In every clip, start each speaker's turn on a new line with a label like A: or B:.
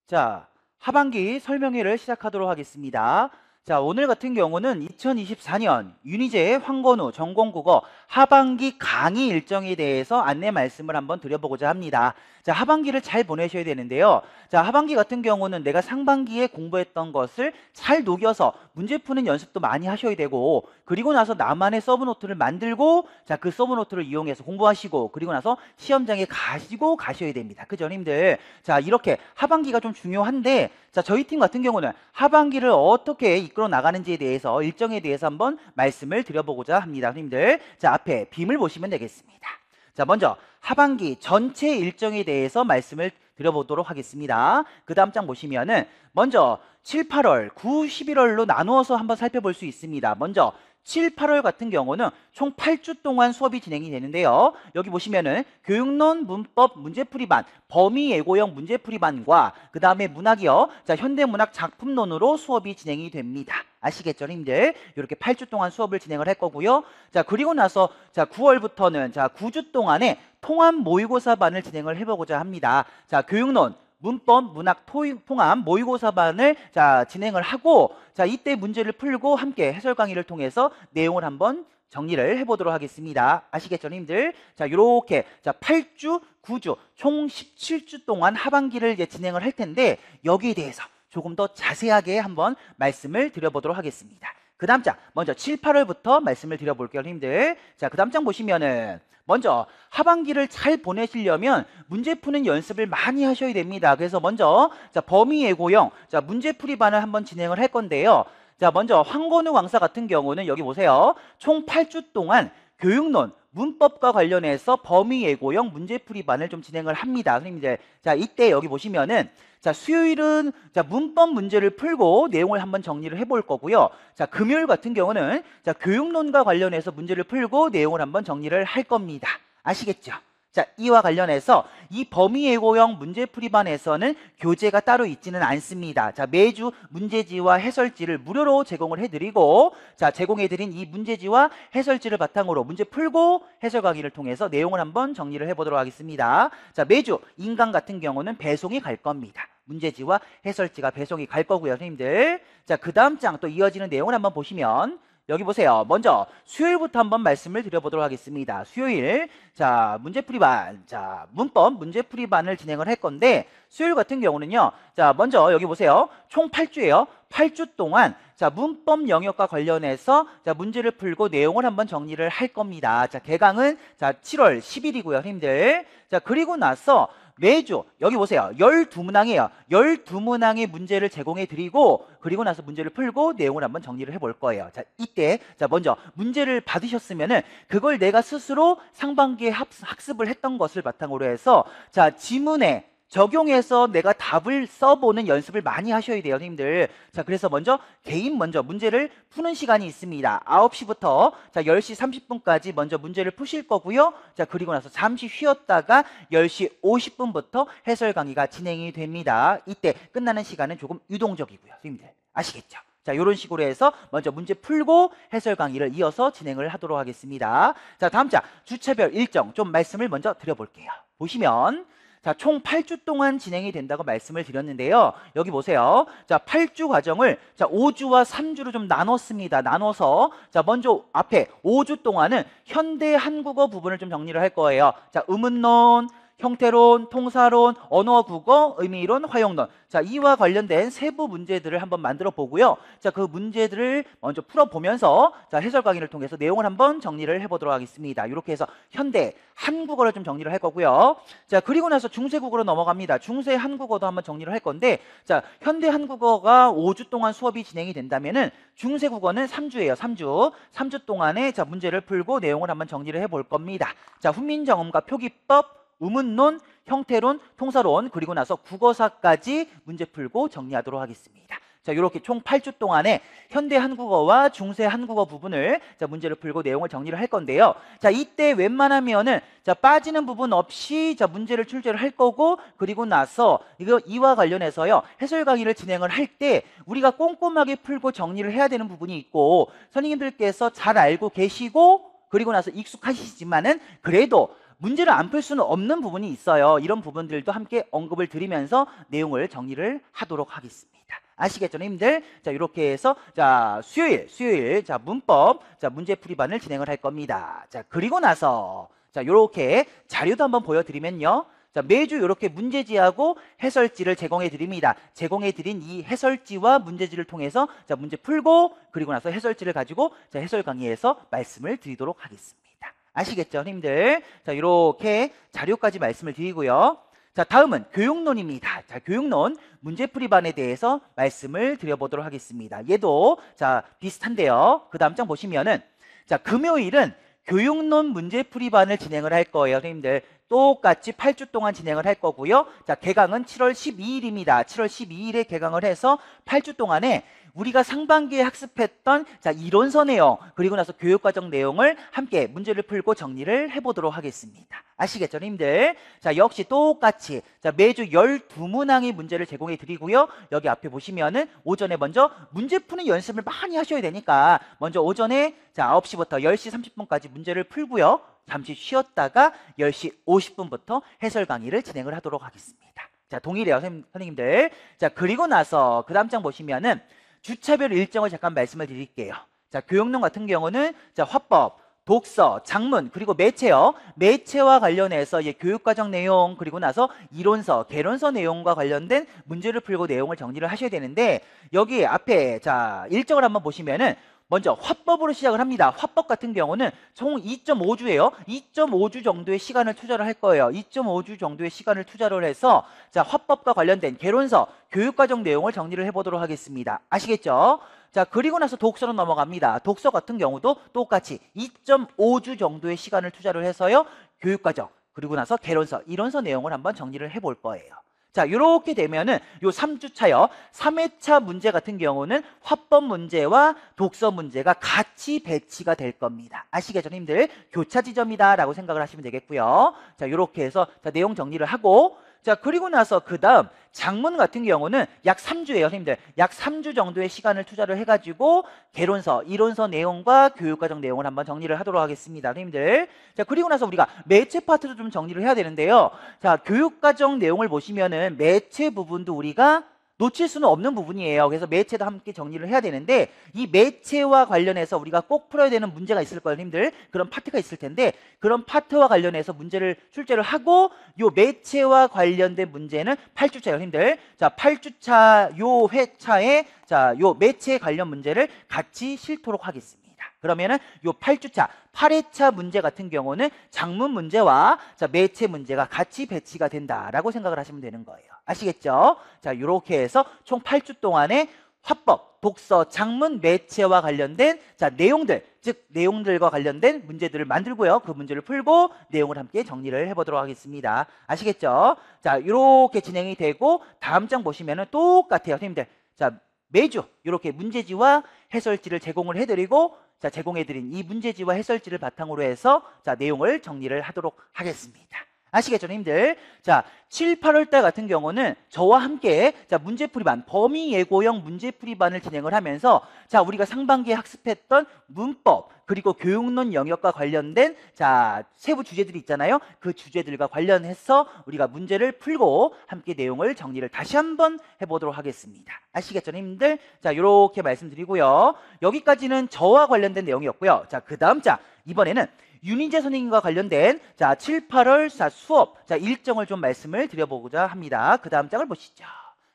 A: 자, 하반기 설명회를 시작하도록 하겠습니다. 자, 오늘 같은 경우는 2024년 윤희재 황건우 전공국어 하반기 강의 일정에 대해서 안내 말씀을 한번 드려보고자 합니다. 자, 하반기를 잘 보내셔야 되는데요. 자, 하반기 같은 경우는 내가 상반기에 공부했던 것을 잘 녹여서 문제 푸는 연습도 많이 하셔야 되고, 그리고 나서 나만의 서브노트를 만들고, 자, 그 서브노트를 이용해서 공부하시고, 그리고 나서 시험장에 가지고 가셔야 됩니다. 그죠, 님들? 자, 이렇게 하반기가 좀 중요한데, 자, 저희 팀 같은 경우는 하반기를 어떻게 이끌어 나가는지에 대해서 일정에 대해서 한번 말씀을 드려보고자 합니다. 님들, 자, 앞에 빔을 보시면 되겠습니다. 자, 먼저 하반기 전체 일정에 대해서 말씀을 드려보도록 하겠습니다. 그 다음 장 보시면은 먼저 7, 8월, 9, 11월로 나누어서 한번 살펴볼 수 있습니다. 먼저 7, 8월 같은 경우는 총 8주 동안 수업이 진행이 되는데요. 여기 보시면은 교육론, 문법, 문제풀이반, 범위예고형 문제풀이반과 그 다음에 문학이요. 자, 현대문학 작품론으로 수업이 진행이 됩니다. 아시겠죠, 님들? 이렇게 8주 동안 수업을 진행을 할 거고요. 자, 그리고 나서 자, 9월부터는 자, 9주 동안에 통합 모의고사반을 진행을 해보고자 합니다. 자, 교육론, 문법, 문학, 통합 모의고사반을 자, 진행을 하고, 자, 이때 문제를 풀고 함께 해설 강의를 통해서 내용을 한번 정리를 해보도록 하겠습니다. 아시겠죠, 님들? 자, 요렇게 자, 8주, 9주, 총 17주 동안 하반기를 이제 진행을 할 텐데, 여기에 대해서 조금 더 자세하게 한번 말씀을 드려보도록 하겠습니다. 그 다음 장, 먼저 7, 8월부터 말씀을 드려볼게요, 님들. 자, 그 다음 장 보시면은 먼저 하반기를 잘 보내시려면 문제 푸는 연습을 많이 하셔야 됩니다. 그래서 먼저 자, 범위예고형 자, 문제풀이반을 한번 진행을 할 건데요. 자, 먼저 황건우 강사 같은 경우는 여기 보세요. 총 8주 동안 교육론, 문법과 관련해서 범위예고형 문제풀이반을 좀 진행을 합니다. 선생님들, 자, 이때 여기 보시면은 자, 수요일은 자, 문법 문제를 풀고 내용을 한번 정리를 해볼 거고요. 자, 금요일 같은 경우는 자, 교육론과 관련해서 문제를 풀고 내용을 한번 정리를 할 겁니다. 아시겠죠? 자, 이와 관련해서 이 범위예고형 문제풀이반에서는 교재가 따로 있지는 않습니다. 자, 매주 문제지와 해설지를 무료로 제공을 해드리고, 자, 제공해드린 이 문제지와 해설지를 바탕으로 문제 풀고 해설 강의를 통해서 내용을 한번 정리를 해보도록 하겠습니다. 자, 매주 인강 같은 경우는 배송이 갈 겁니다. 문제지와 해설지가 배송이 갈 거고요, 선생님들. 자, 그 다음 장 또 이어지는 내용을 한번 보시면 여기 보세요. 먼저 수요일부터 한번 말씀을 드려보도록 하겠습니다. 수요일 자, 문제풀이반 자, 문법 문제풀이반을 진행을 할 건데, 수요일 같은 경우는요. 자, 먼저 여기 보세요. 총 8주예요. 8주 동안 자, 문법 영역과 관련해서 자, 문제를 풀고 내용을 한번 정리를 할 겁니다. 자, 개강은 자, 7월 10일이고요, 선생님들. 자, 그리고 나서 매주 여기 보세요. 12문항이에요. 12문항의 문제를 제공해 드리고, 그리고 나서 문제를 풀고 내용을 한번 정리를 해볼 거예요. 자, 이때 자, 먼저 문제를 받으셨으면은 그걸 내가 스스로 상반기에 학습을 했던 것을 바탕으로 해서 자, 지문에 적용해서 내가 답을 써보는 연습을 많이 하셔야 돼요, 선생님들. 자, 그래서 먼저 개인 먼저 문제를 푸는 시간이 있습니다. 9시부터 자, 10시 30분까지 먼저 문제를 푸실 거고요. 자, 그리고 나서 잠시 쉬었다가 10시 50분부터 해설 강의가 진행이 됩니다. 이때 끝나는 시간은 조금 유동적이고요, 선생님들. 아시겠죠? 자, 이런 식으로 해서 먼저 문제 풀고 해설 강의를 이어서 진행을 하도록 하겠습니다. 자, 다음 장 주차별 일정 좀 말씀을 먼저 드려볼게요. 보시면 자, 총 8주 동안 진행이 된다고 말씀을 드렸는데요. 여기 보세요. 자, 8주 과정을 자, 5주와 3주로 좀 나눴습니다. 나눠서 자, 먼저 앞에 5주 동안은 현대 한국어 부분을 좀 정리를 할 거예요. 자, 의문론, 형태론, 통사론, 언어, 국어, 의미론, 활용론. 자, 이와 관련된 세부 문제들을 한번 만들어 보고요. 자, 그 문제들을 먼저 풀어보면서 자, 해설 강의를 통해서 내용을 한번 정리를 해보도록 하겠습니다. 이렇게 해서 현대 한국어를 좀 정리를 할 거고요. 자, 그리고 나서 중세 국어로 넘어갑니다. 중세 한국어도 한번 정리를 할 건데, 자, 현대 한국어가 5주 동안 수업이 진행이 된다면은 중세 국어는 3주예요. 3주. 3주 동안에 자, 문제를 풀고 내용을 한번 정리를 해볼 겁니다. 자, 훈민정음과 표기법, 의문론, 형태론, 통사론, 그리고 나서 국어사까지 문제 풀고 정리하도록 하겠습니다. 자, 이렇게 총 8주 동안에 현대 한국어와 중세 한국어 부분을 자, 문제를 풀고 내용을 정리를 할 건데요. 자, 이때 웬만하면은 자, 빠지는 부분 없이 자, 문제를 출제를 할 거고, 그리고 나서 이와 관련해서요. 해설 강의를 진행을 할 때 우리가 꼼꼼하게 풀고 정리를 해야 되는 부분이 있고, 선생님들께서 잘 알고 계시고 그리고 나서 익숙하시지만은 그래도 문제를 안 풀 수는 없는 부분이 있어요. 이런 부분들도 함께 언급을 드리면서 내용을 정리를 하도록 하겠습니다. 아시겠죠, 님들? 자, 이렇게 해서 자, 수요일 자, 문법 자, 문제풀이반을 진행을 할 겁니다. 자, 그리고 나서 자, 이렇게 자료도 한번 보여드리면요. 자, 매주 이렇게 문제지하고 해설지를 제공해 드립니다. 제공해 드린 이 해설지와 문제지를 통해서 자, 문제 풀고 그리고 나서 해설지를 가지고 자, 해설 강의에서 말씀을 드리도록 하겠습니다. 아시겠죠, 님들? 자, 이렇게 자료까지 말씀을 드리고요. 자, 다음은 교육론입니다. 자, 교육론 문제풀이반에 대해서 말씀을 드려보도록 하겠습니다. 얘도 자, 비슷한데요. 그 다음 장 보시면은 자, 금요일은 교육론 문제풀이반을 진행을 할 거예요, 선생님들. 똑같이 8주 동안 진행을 할 거고요. 자, 개강은 7월 12일입니다. 7월 12일에 개강을 해서 8주 동안에 우리가 상반기에 학습했던 자, 이론서 내용 그리고 나서 교육과정 내용을 함께 문제를 풀고 정리를 해보도록 하겠습니다. 아시겠죠, 님들? 자, 역시 똑같이 자, 매주 12문항의 문제를 제공해 드리고요. 여기 앞에 보시면은 오전에 먼저 문제 푸는 연습을 많이 하셔야 되니까 먼저 오전에 자, 9시부터 10시 30분까지 문제를 풀고요. 잠시 쉬었다가 10시 50분부터 해설 강의를 진행을 하도록 하겠습니다. 자, 동일해요, 선생님들. 자, 그리고 나서 그 다음 장 보시면은 주차별 일정을 잠깐 말씀을 드릴게요. 자, 교육론 같은 경우는 자, 화법, 독서, 작문, 그리고 매체요. 매체와 관련해서 교육과정 내용, 그리고 나서 이론서, 개론서 내용과 관련된 문제를 풀고 내용을 정리를 하셔야 되는데 여기 앞에 자, 일정을 한번 보시면은 먼저 화법으로 시작을 합니다. 화법 같은 경우는 총 2.5주예요. 2.5주 정도의 시간을 투자를 할 거예요. 2.5주 정도의 시간을 투자를 해서 자, 화법과 관련된 개론서, 교육과정 내용을 정리를 해보도록 하겠습니다. 아시겠죠? 자, 그리고 나서 독서로 넘어갑니다. 독서 같은 경우도 똑같이 2.5주 정도의 시간을 투자를 해서요. 교육과정, 그리고 나서 개론서, 이론서 내용을 한번 정리를 해볼 거예요. 자, 이렇게 되면은 요 3주차요. 3회차 문제 같은 경우는 화법 문제와 독서 문제가 같이 배치가 될 겁니다. 아시겠죠, 님들? 교차 지점이다 라고 생각을 하시면 되겠고요. 자, 이렇게 해서 자, 내용 정리를 하고 자, 그리고 나서 그 다음 작문 같은 경우는 약 3주예요, 선생님들. 약 3주 정도의 시간을 투자를 해가지고 개론서, 이론서 내용과 교육과정 내용을 한번 정리를 하도록 하겠습니다, 선생님들. 자, 그리고 나서 우리가 매체 파트도 좀 정리를 해야 되는데요. 자, 교육과정 내용을 보시면은 매체 부분도 우리가 놓칠 수는 없는 부분이에요. 그래서 매체도 함께 정리를 해야 되는데 이 매체와 관련해서 우리가 꼭 풀어야 되는 문제가 있을 거예요, 님들. 그런 파트가 있을 텐데 그런 파트와 관련해서 문제를 출제를 하고 요 매체와 관련된 문제는 8주차예요, 님들. 자, 8주차 요 회차에 자, 요 매체 관련 문제를 같이 실도록 하겠습니다. 그러면은 요 8주차, 8회차 문제 같은 경우는 작문 문제와 자, 매체 문제가 같이 배치가 된다라고 생각을 하시면 되는 거예요. 아시겠죠? 자, 이렇게 해서 총 8주 동안에 화법, 독서, 작문, 매체와 관련된 자, 내용들, 즉 내용들과 관련된 문제들을 만들고요. 그 문제를 풀고 내용을 함께 정리를 해보도록 하겠습니다. 아시겠죠? 자, 이렇게 진행이 되고 다음 장 보시면은 똑같아요, 선생님들. 자, 매주 이렇게 문제지와 해설지를 제공을 해드리고 자, 제공해드린 이 문제지와 해설지를 바탕으로 해서 자, 내용을 정리를 하도록 하겠습니다. 아시겠죠, 님들? 자, 7, 8월 달 같은 경우는 저와 함께 자, 문제풀이반, 범위 예고형 문제풀이반을 진행을 하면서 자, 우리가 상반기에 학습했던 문법 그리고 교육론 영역과 관련된 자, 세부 주제들이 있잖아요. 그 주제들과 관련해서 우리가 문제를 풀고 함께 내용을 정리를 다시 한번 해보도록 하겠습니다. 아시겠죠, 님들? 자, 이렇게 말씀드리고요. 여기까지는 저와 관련된 내용이었고요. 자, 그 다음 장 이번에는 윤희재 선생님과 관련된 자, 7, 8월 자, 수업 자, 일정을 좀 말씀을 드려보고자 합니다. 그 다음 장을 보시죠.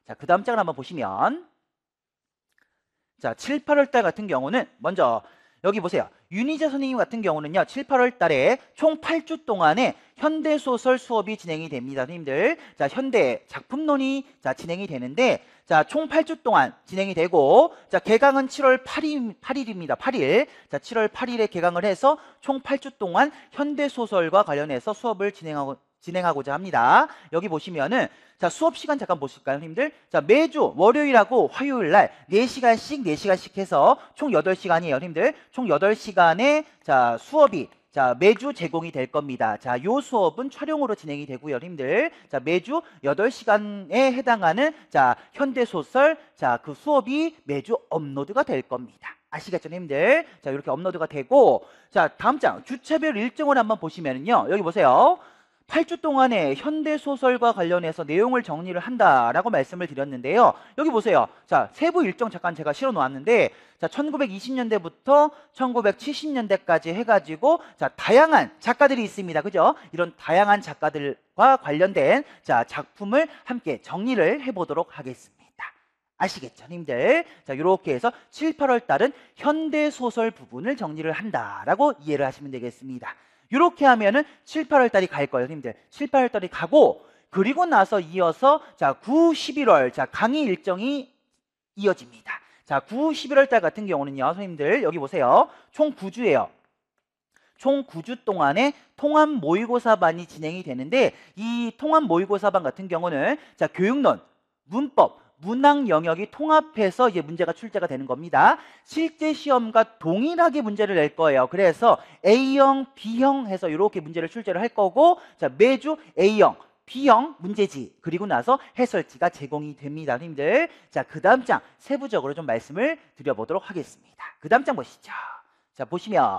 A: 자, 그 다음 장을 한번 보시면 자, 7, 8월 달 같은 경우는 먼저 여기 보세요. 윤희재 선생님 같은 경우는요. 7, 8월 달에 총 8주 동안에 현대소설 수업이 진행이 됩니다. 선생님들. 자, 현대 작품론이 자, 진행이 되는데 자, 총 8주 동안 진행이 되고 자, 개강은 7월 8일입니다. 8일. 자, 7월 8일에 개강을 해서 총 8주 동안 현대소설과 관련해서 수업을 진행하고자 합니다. 여기 보시면은 자, 수업 시간 잠깐 보실까요, 선생님들? 자, 매주 월요일하고 화요일 날 4시간씩 해서 총 8시간이에요, 선생님들. 총 8시간의 자, 수업이 자, 매주 제공이 될 겁니다. 자, 요 수업은 촬영으로 진행이 되고요, 선생님들. 자, 매주 8시간에 해당하는 자, 현대소설 자, 그 수업이 매주 업로드가 될 겁니다. 아시겠죠, 님들? 자, 이렇게 업로드가 되고, 자, 다음 장 주차별 일정을 한번 보시면은요. 여기 보세요. 8주 동안에 현대소설과 관련해서 내용을 정리를 한다라고 말씀을 드렸는데요. 여기 보세요. 자, 세부 일정 잠깐 제가 실어 놓았는데, 자, 1920년대부터 1970년대까지 해가지고, 자, 다양한 작가들이 있습니다. 그죠? 이런 다양한 작가들과 관련된, 자, 작품을 함께 정리를 해보도록 하겠습니다. 아시겠죠, 님들? 자, 이렇게 해서 7, 8월 달은 현대소설 부분을 정리를 한다라고 이해를 하시면 되겠습니다. 이렇게 하면은 7, 8월 달이 갈 거예요, 님들. 7, 8월 달이 가고, 그리고 나서 이어서, 자, 9, 11월, 자, 강의 일정이 이어집니다. 자, 9, 11월 달 같은 경우는요, 선생님들, 여기 보세요. 총 9주예요. 총 9주 동안에 통합 모의고사반이 진행이 되는데, 이 통합 모의고사반 같은 경우는, 자, 교육론, 문법, 문학 영역이 통합해서 이제 문제가 출제가 되는 겁니다. 실제 시험과 동일하게 문제를 낼 거예요. 그래서 A형, B형 해서 이렇게 문제를 출제를 할 거고, 자, 매주 A형, B형 문제지, 그리고 나서 해설지가 제공이 됩니다, 님들. 자, 그 다음 장 세부적으로 좀 말씀을 드려보도록 하겠습니다. 그 다음 장 보시죠. 자, 보시면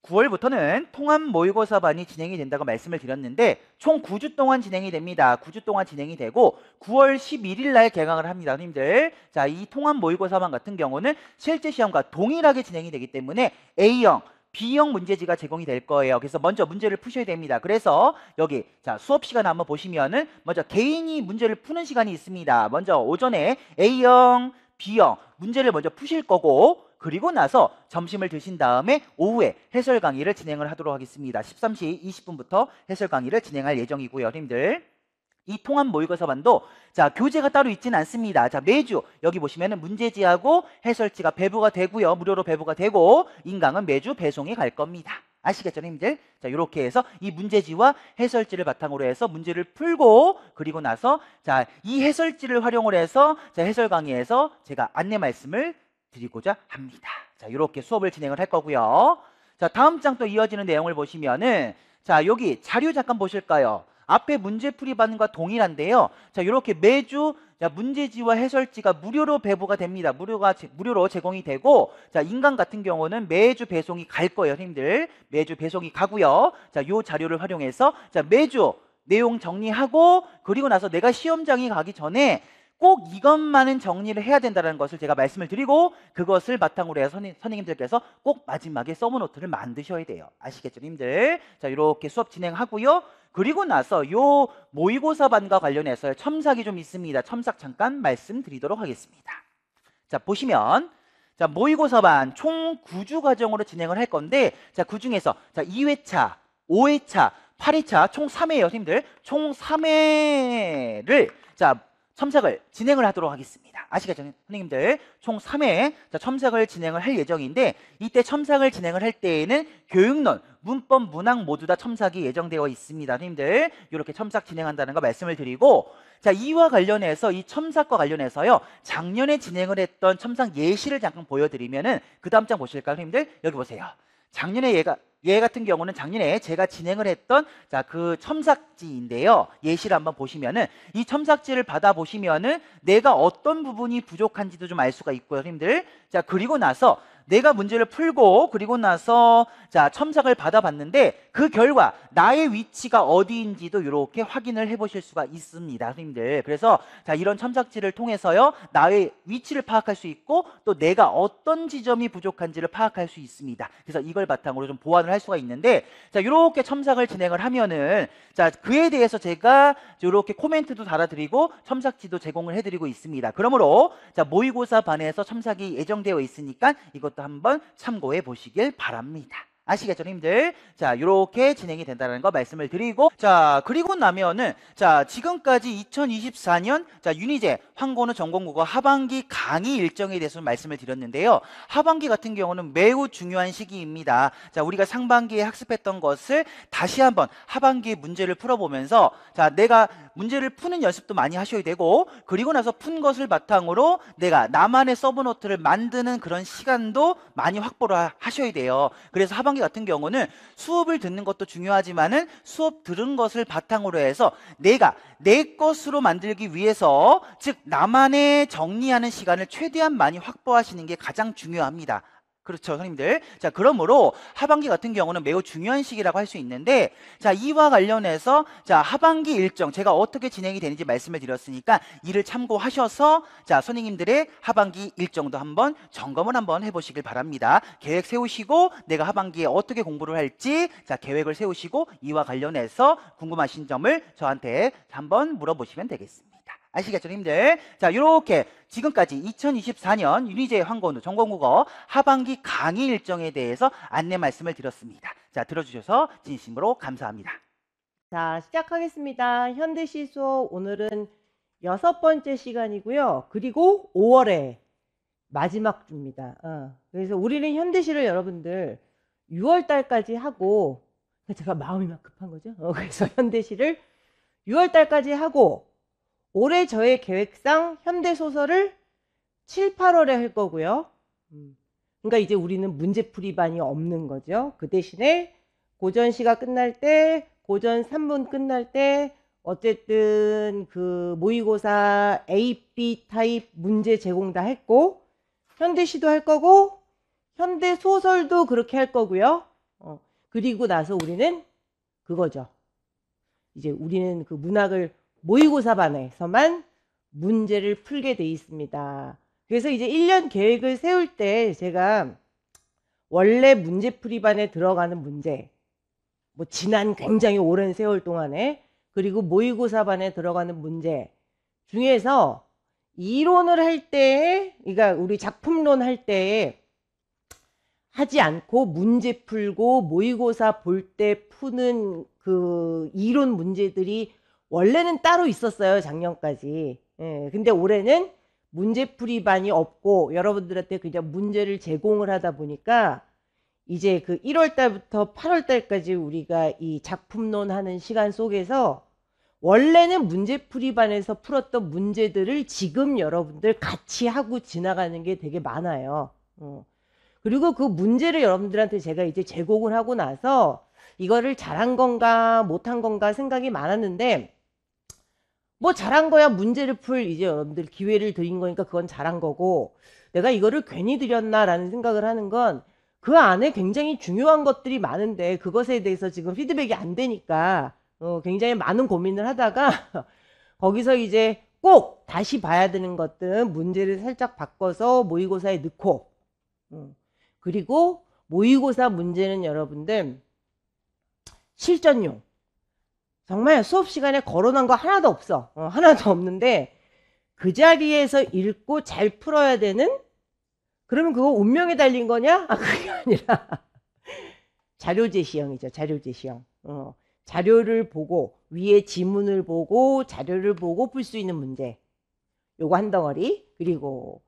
A: 9월부터는 통합 모의고사반이 진행이 된다고 말씀을 드렸는데, 총 9주 동안 진행이 됩니다. 9주 동안 진행이 되고 9월 11일 날 개강을 합니다, 님들. 자, 이 통합 모의고사반 같은 경우는 실제 시험과 동일하게 진행이 되기 때문에 A형, B형 문제지가 제공이 될 거예요. 그래서 먼저 문제를 푸셔야 됩니다. 그래서 여기, 자, 수업 시간 한번 보시면은 먼저 개인이 문제를 푸는 시간이 있습니다. 먼저 오전에 A형, B형 문제를 먼저 푸실 거고, 그리고 나서 점심을 드신 다음에 오후에 해설 강의를 진행을 하도록 하겠습니다. 13시 20분부터 해설 강의를 진행할 예정이고요, 여러분들. 이 통합 모의고사반도, 자, 교재가 따로 있지는 않습니다. 자, 매주 여기 보시면은 문제지하고 해설지가 배부가 되고요. 무료로 배부가 되고, 인강은 매주 배송이 갈 겁니다. 아시겠죠, 여러분들? 자, 이렇게 해서 이 문제지와 해설지를 바탕으로 해서 문제를 풀고, 그리고 나서, 자, 이 해설지를 활용을 해서, 자, 해설 강의에서 제가 안내 말씀을 드리고자 합니다. 자, 이렇게 수업을 진행을 할 거고요. 자, 다음 장 또 이어지는 내용을 보시면은, 자, 여기 자료 잠깐 보실까요? 앞에 문제풀이반과 동일한데요. 자, 이렇게 매주, 자, 문제지와 해설지가 무료로 배부가 됩니다. 무료로 제공이 되고, 자, 인강 같은 경우는 매주 배송이 갈 거예요, 선생님들. 매주 배송이 가고요. 자, 요 자료를 활용해서, 자, 매주 내용 정리하고, 그리고 나서 내가 시험장에 가기 전에 꼭 이것만은 정리를 해야 된다는 것을 제가 말씀을 드리고, 그것을 바탕으로 해서 선생님들께서 꼭 마지막에 서브노트를 만드셔야 돼요. 아시겠죠, 님들? 자, 이렇게 수업 진행하고요. 그리고 나서 요 모의고사반과 관련해서 첨삭이 좀 있습니다. 첨삭 잠깐 말씀드리도록 하겠습니다. 자, 보시면, 자, 모의고사반 총 9주 과정으로 진행을 할 건데, 자, 그 중에서, 자, 2회차, 5회차, 8회차 총 3회예요, 선생님들. 총 3회를, 자, 첨삭을 진행을 하도록 하겠습니다. 아시겠죠, 선생님들? 총 3회 첨삭을 진행을 할 예정인데, 이때 첨삭을 진행을 할 때에는 교육론, 문법, 문학 모두 다 첨삭이 예정되어 있습니다, 선생님들. 이렇게 첨삭 진행한다는 거 말씀을 드리고, 자, 이와 관련해서 이 첨삭과 관련해서요, 작년에 진행을 했던 첨삭 예시를 잠깐 보여드리면은, 그 다음 장 보실까요, 선생님들? 여기 보세요. 작년에 얘 같은 경우는 작년에 제가 진행을 했던, 자, 그 첨삭지인데요. 예시를 한번 보시면은, 이 첨삭지를 받아보시면은 내가 어떤 부분이 부족한지도 좀 알 수가 있고요, 선생님들. 자, 그리고 나서 내가 문제를 풀고, 그리고 나서, 자, 첨삭을 받아봤는데 그 결과 나의 위치가 어디인지도 이렇게 확인을 해보실 수가 있습니다, 선생님들. 그래서, 자, 이런 첨삭지를 통해서요, 나의 위치를 파악할 수 있고, 또 내가 어떤 지점이 부족한지를 파악할 수 있습니다. 그래서 이걸 바탕으로 좀 보완을 할 수가 있는데, 자, 이렇게 첨삭을 진행을 하면은, 자, 그에 대해서 제가 이렇게 코멘트도 달아드리고 첨삭지도 제공을 해드리고 있습니다. 그러므로, 자, 모의고사 반에서 첨삭이 예정되어 있으니까 이것도 한번 참고해 보시길 바랍니다. 아시겠죠, 님들? 자, 이렇게 진행이 된다는 거 말씀을 드리고, 자, 그리고 나면은, 자, 지금까지 2024년, 자, 윤희재 황건우 전공국어 하반기 강의 일정에 대해서 말씀을 드렸는데요. 하반기 같은 경우는 매우 중요한 시기입니다. 자, 우리가 상반기에 학습했던 것을 다시 한번 하반기 문제를 풀어보면서, 자, 내가 문제를 푸는 연습도 많이 하셔야 되고, 그리고 나서 푼 것을 바탕으로 내가 나만의 서브노트를 만드는 그런 시간도 많이 확보를 하셔야 돼요. 그래서 하반기 같은 경우는 수업을 듣는 것도 중요하지만은 수업 들은 것을 바탕으로 해서 내가 내 것으로 만들기 위해서, 즉 나만의 정리하는 시간을 최대한 많이 확보하시는 게 가장 중요합니다. 그렇죠, 선생님들. 자, 그러므로 하반기 같은 경우는 매우 중요한 시기라고 할 수 있는데, 자, 이와 관련해서 자, 하반기 일정 제가 어떻게 진행이 되는지 말씀을 드렸으니까 이를 참고하셔서 자, 선생님들의 하반기 일정도 한번 점검을 한번 해보시길 바랍니다. 계획 세우시고 내가 하반기에 어떻게 공부를 할지 자, 계획을 세우시고 이와 관련해서 궁금하신 점을 저한테 한번 물어보시면 되겠습니다. 아시겠죠, 님들? 자, 이렇게 지금까지 2024년 윤희재 황건우 전공국어 하반기 강의 일정에 대해서 안내 말씀을 드렸습니다. 자, 들어주셔서 진심으로 감사합니다.
B: 자, 시작하겠습니다. 현대시 수업 오늘은 6번째 시간이고요. 그리고 5월에 마지막 주입니다. 그래서 우리는 현대시를 여러분들 6월 달까지 하고, 제가 마음이 막 급한 거죠. 그래서 현대시를 6월 달까지 하고, 올해 저의 계획상 현대소설을 7, 8월에 할 거고요. 그러니까 이제 우리는 문제풀이반이 없는 거죠. 그 대신에 고전시가 끝날 때, 고전 3문 끝날 때 어쨌든 그 모의고사 A, B 타입 문제 제공 다 했고, 현대시도 할 거고 현대소설도 그렇게 할 거고요. 그리고 나서 우리는 그거죠. 이제 우리는 그 문학을 모의고사반에서만 문제를 풀게 돼 있습니다. 그래서 이제 1년 계획을 세울 때 제가 원래 문제풀이반에 들어가는 문제, 뭐 지난 굉장히 오랜 세월 동안에, 그리고 모의고사반에 들어가는 문제 중에서 이론을 할 때, 그러니까 우리 작품론 할 때 하지 않고 문제 풀고 모의고사 볼 때 푸는 그 이론 문제들이 원래는 따로 있었어요, 작년까지. 근데 올해는 문제풀이반이 없고 여러분들한테 그냥 문제를 제공을 하다 보니까 이제 그 1월 달부터 8월 달까지 우리가 이 작품론 하는 시간 속에서 원래는 문제풀이반에서 풀었던 문제들을 지금 여러분들 같이 하고 지나가는 게 되게 많아요. 그리고 그 문제를 여러분들한테 제가 이제 제공을 하고 나서 이거를 잘한 건가 못한 건가 생각이 많았는데, 뭐 잘한 거야, 문제를 풀 이제 여러분들 기회를 드린 거니까 그건 잘한 거고, 내가 이거를 괜히 드렸나라는 생각을 하는 건 그 안에 굉장히 중요한 것들이 많은데 그것에 대해서 지금 피드백이 안 되니까 굉장히 많은 고민을 하다가 거기서 이제 꼭 다시 봐야 되는 것들은 문제를 살짝 바꿔서 모의고사에 넣고, 그리고 모의고사 문제는 여러분들 실전용, 정말 수업 시간에 거론한 거 하나도 없어. 하나도 없는데 그 자리에서 읽고 잘 풀어야 되는, 그러면 그거 운명에 달린 거냐? 그게 아니라 자료제시형이죠. 자료제시형. 자료를 보고 위에 지문을 보고 자료를 보고 풀 수 있는 문제. 요거 한 덩어리. 그리고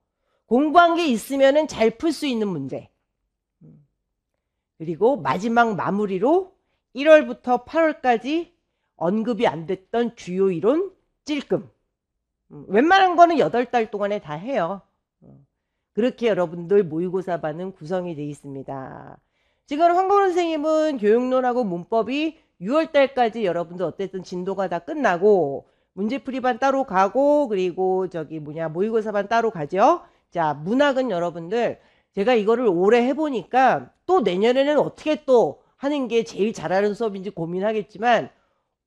B: 공부한 게 있으면은 잘 풀 수 있는 문제. 그리고 마지막 마무리로 1월부터 8월까지 언급이 안 됐던 주요 이론 찔끔. 웬만한 거는 8달 동안에 다 해요. 그렇게 여러분들 모의고사반은 구성이 되어 있습니다. 지금 황건우 선생님은 교육론하고 문법이 6월달까지 여러분들 어쨌든 진도가 다 끝나고 문제풀이반 따로 가고, 그리고 저기 모의고사반 따로 가죠. 자, 문학은 여러분들 제가 이거를 오래 해보니까 또 내년에는 어떻게 또 하는 게 제일 잘하는 수업인지 고민하겠지만,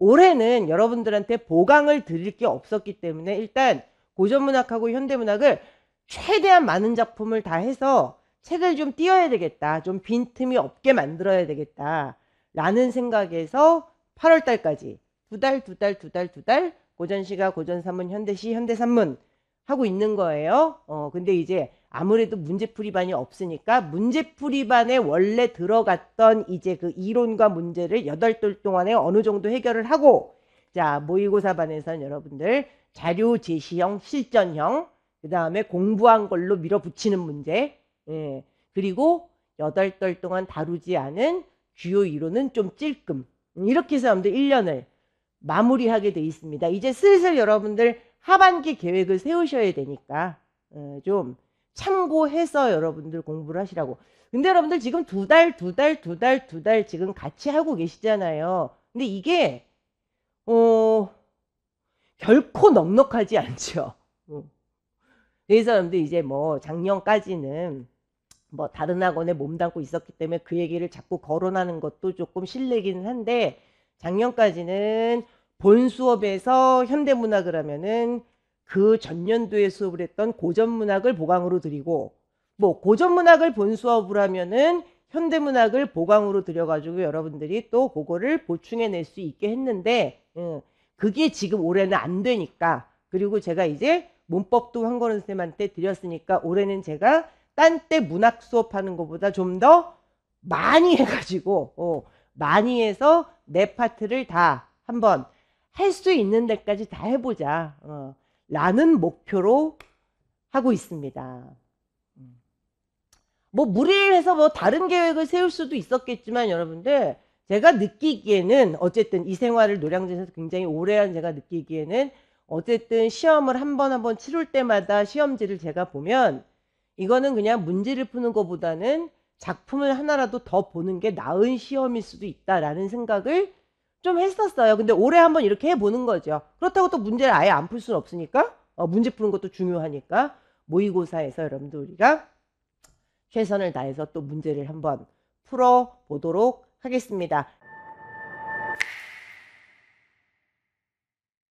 B: 올해는 여러분들한테 보강을 드릴 게 없었기 때문에 일단 고전문학하고 현대문학을 최대한 많은 작품을 다 해서 책을 좀 띄워야 되겠다, 좀 빈틈이 없게 만들어야 되겠다 라는 생각에서 8월 달까지 두 달 고전시가 고전 3문, 현대시, 현대 3문 하고 있는 거예요. 근데 이제 아무래도 문제풀이반이 없으니까 문제풀이반에 원래 들어갔던 이제 그 이론과 문제를 8달 동안에 어느 정도 해결을 하고, 자, 모의고사반에서는 여러분들 자료 제시형, 실전형, 그 다음에 공부한 걸로 밀어붙이는 문제, 그리고 8달 동안 다루지 않은 주요 이론은 좀 찔끔, 이렇게 해서 여러분들 1년을 마무리하게 돼 있습니다. 이제 슬슬 여러분들 하반기 계획을 세우셔야 되니까 좀 참고해서 여러분들 공부를 하시라고. 근데 여러분들 지금 2달 지금 같이 하고 계시잖아요. 근데 이게 결코 넉넉하지 않죠. 그래서 여러분들 이제 뭐 작년까지는 뭐 다른 학원에 몸담고 있었기 때문에 그 얘기를 자꾸 거론하는 것도 조금 실례기는 한데, 작년까지는 본 수업에서 현대문학을 하면은 그 전년도에 수업을 했던 고전문학을 보강으로 드리고, 뭐 고전문학을 본 수업을 하면은 현대문학을 보강으로 드려가지고 여러분들이 또 그거를 보충해낼 수 있게 했는데, 그게 지금 올해는 안 되니까, 그리고 제가 이제 문법도 황건우 선생님한테 드렸으니까 올해는 제가 딴 때 문학 수업하는 것보다 좀 더 많이 해가지고 많이 해서 내 파트를 다 한번 할 수 있는 데까지 다 해보자 라는 목표로 하고 있습니다. 뭐 무리를 해서 뭐 다른 계획을 세울 수도 있었겠지만 여러분들, 제가 느끼기에는 어쨌든 이 생활을 노량진에서 굉장히 오래 한 제가 느끼기에는 어쨌든 시험을 한 번 치룰 때마다 시험지를 제가 보면 이거는 그냥 문제를 푸는 것보다는 작품을 하나라도 더 보는 게 나은 시험일 수도 있다라는 생각을 좀 했었어요. 근데 올해 한번 이렇게 해보는 거죠. 그렇다고 또 문제를 아예 안 풀 수는 없으니까 문제 푸는 것도 중요하니까 모의고사에서 여러분들 우리가 최선을 다해서 또 문제를 한번 풀어보도록 하겠습니다.